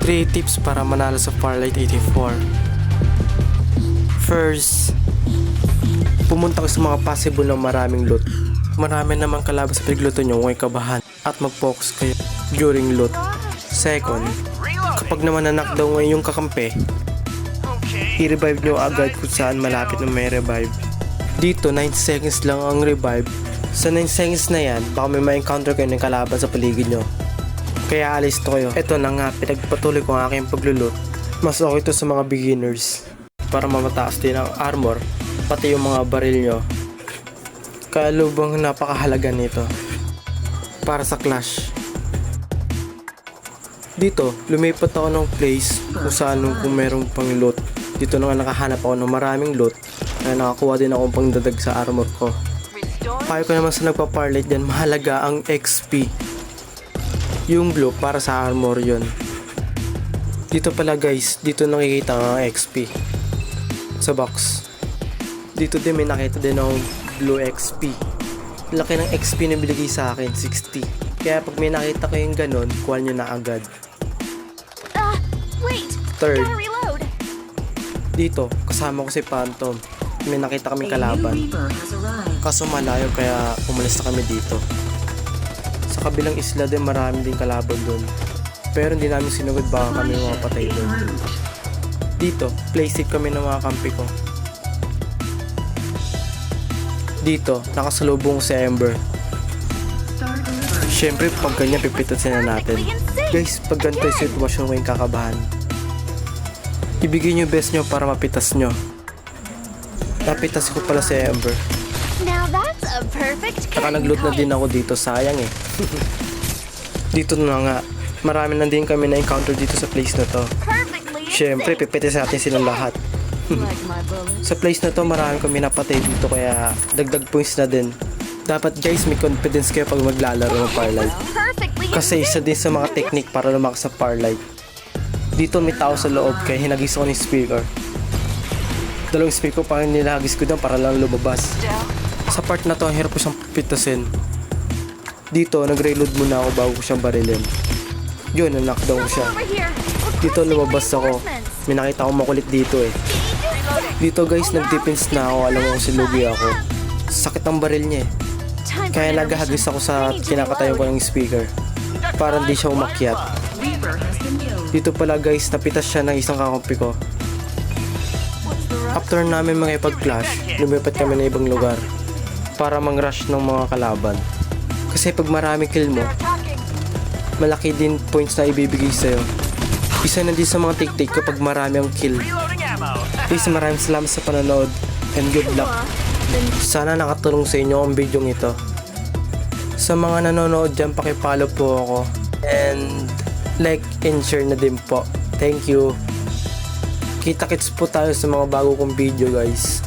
3 tips para manalo sa Farlight 84. First, pumunta ka sa mga possible ng maraming loot. Marami naman kalaban sa pagluto nyo, huwag kabahan at mag-focus kayo during loot. Second, kapag naman na-knockdown ngayon yung kakampi, i-revive nyo agad kung saan malapit na may revive. Dito 90 seconds lang ang revive. Sa 9 seconds na yan, baka may ma-encounter kayo ng kalaban sa paligid nyo. Kaya alis to kayo. Ito na nga, pinagpatuloy ko ang aking paglulot. Mas okay to sa mga beginners para mamataas din ang armor, pati yung mga baril nyo. Kaya lubang napakahalaga nito para sa Clash. Dito, lumipat ako ng place kung saan kung merong pang loot. Dito na nga nakahanap ako ng maraming loot, kaya nakakuha din akong pangdadag sa armor ko. Payo ko naman sa nagpa-parlate dyan, mahalaga ang XP. Yung blue para sa armor yon. Dito pala guys, dito nakikita ang XP sa box. Dito din may nakita din ng blue XP. Laki ng XP na binigay sa akin, 60. Kaya pag may nakita ko yung ganun, kuha nyo na agad. Third, dito kasama ko si Phantom. May nakita kaming kalaban, kaso malayo kaya umalis na kami dito. Sa kabilang isla din marami din kalaban doon, pero hindi namin sinugod, baka kami mga patay doon. Dito, play safe kami ng mga kampi ko. Dito, nakasalubong si Ember. Syempre, pag ganyan pipitasin na natin. Guys, pag ganito yung sitwasyon ko yung kakabahan, ibigay nyo best nyo para mapitas nyo. Napitas ko pala si Ember. Saka nag-loot na din ako dito, sayang eh. Dito na nga, marami na din kami na-encounter dito sa place na to. Syempre, pipitis natin silang lahat. Sa place na to, marami kami napatay dito, kaya dagdag points na din. Dapat guys, may confidence kayo pag maglalaro ng Farlight. Kasi isa din sa mga technique para lumakas sa Farlight. Dito may tao sa loob, kaya hinagis ko ng speaker. Dalawang speaker pa nilahagis ko doon para lang lumabas. Sa part na to, hirap ko siyang pitasin. Dito, nag-reload muna ako bago ko siyang barilin. Yun, na-knockdown ko siya. Dito, lumabas ako. May nakita akong makulit dito eh. Dito guys, nag-defense na ako. Alam mo kung silugi ako. Sakit ang baril niya eh. Kaya naghahagis ako sa kinakatayon ko ng speaker para hindi siya umakyat. Dito pala guys, napitas siya ng isang kakampi ko. After namin mga ipag-clash, lumipat kami na ibang lugar para mang-rush ng mga kalaban. Kasi pag marami kill mo, malaki din points na ibibigay sa'yo. Isa na din sa mga tik-tik kapag marami ang kill. Please, maraming salamat sa panonood and good luck. Sana nakatulong sa inyo ang video ito. Sa mga nanonood dyan, pakipollow po ako and like and share na din po. Thank you. Kita-kits po tayo sa mga bago kong video guys.